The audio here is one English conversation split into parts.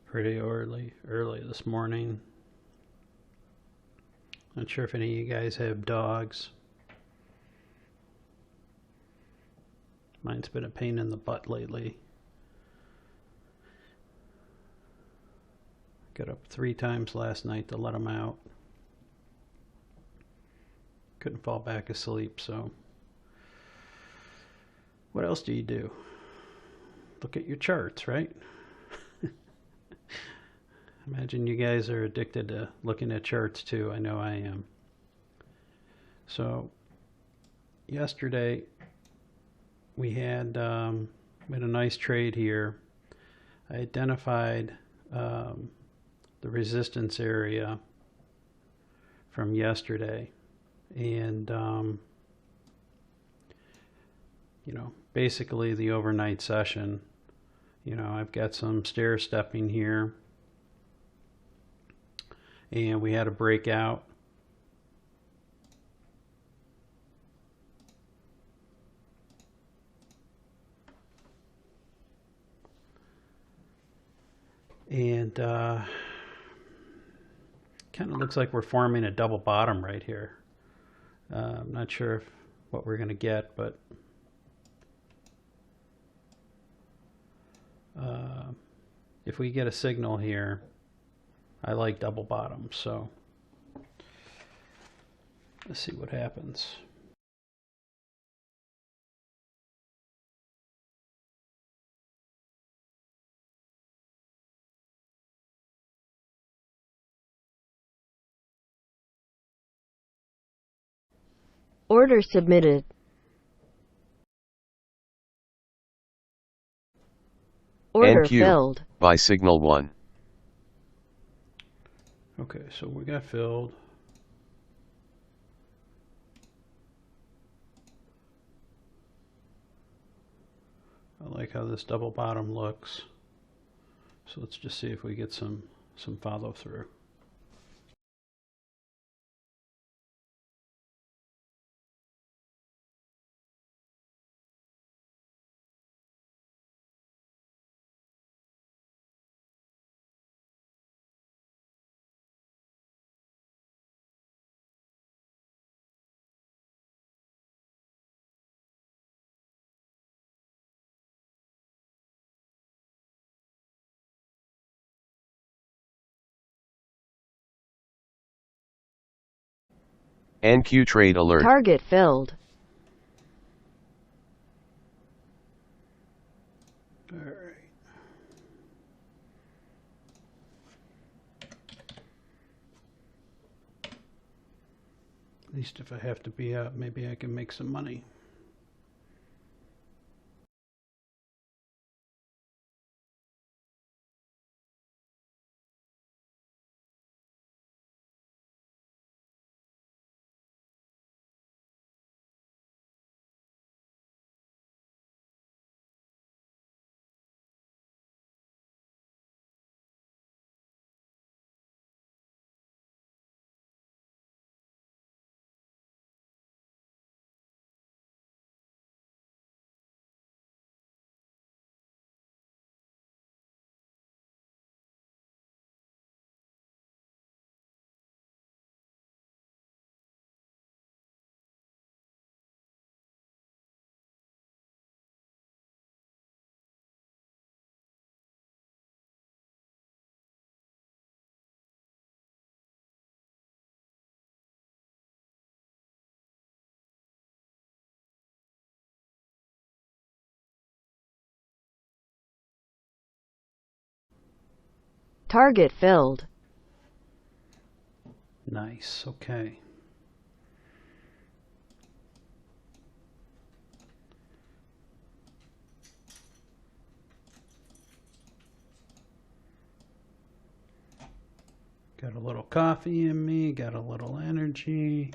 Pretty early this morning. Not sure if any of you guys have dogs. Mine's been a pain in the butt lately. Got up 3 times last night to let him out. Couldn't fall back asleep, so what else do you do? Look at your charts, right? Imagine you guys are addicted to looking at charts too. I know I am. So yesterday we had a nice trade here. I identified the resistance area from yesterday, and basically the overnight session. I've got some stair stepping here, and we had a breakout. And kind of looks like we're forming a double bottom right here. I'm not sure what we're going to get, but if we get a signal here, I like double bottoms, so let's see what happens. Order submitted. Order NQ filled. by signal 1. Okay, so we got filled. I like how this double bottom looks. So let's just see if we get some follow through. NQ trade alert. Target filled. All right. At least if I have to be out, maybe I can make some money. Target filled. Nice, okay. Got a little coffee in me, got a little energy.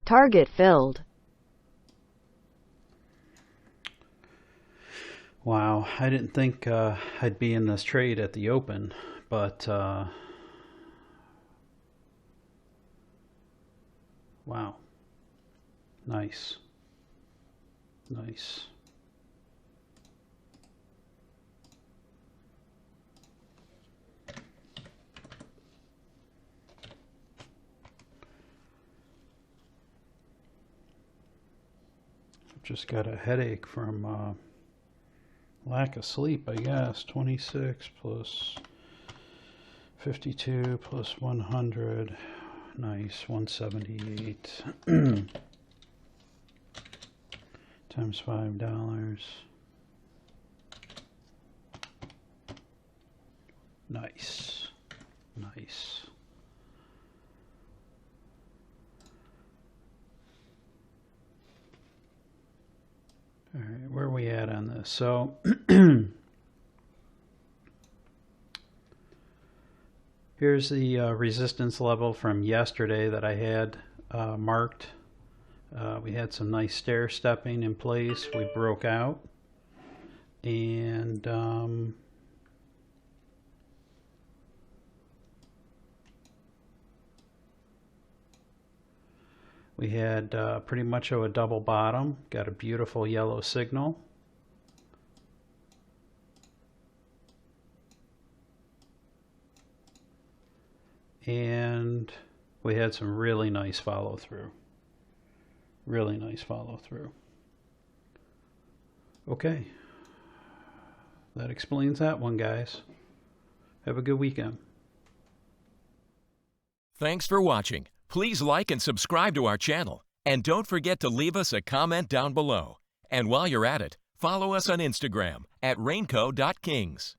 Target filled. Wow, I didn't think I'd be in this trade at the open, but wow, nice, nice. Just got a headache from lack of sleep, I guess. 26 plus 52 plus 100. Nice. 178 times $5. Nice. Nice. All right, where are we at on this? So here's the resistance level from yesterday that I had marked. We had some nice stair stepping in place. We broke out, and we had pretty much a double bottom. Got a beautiful yellow signal. And we had some really nice follow through. Really nice follow through. Okay. That explains that one, guys. Have a good weekend. Thanks for watching. Please like and subscribe to our channel. And don't forget to leave us a comment down below. And while you're at it, follow us on Instagram at Renko.Kings.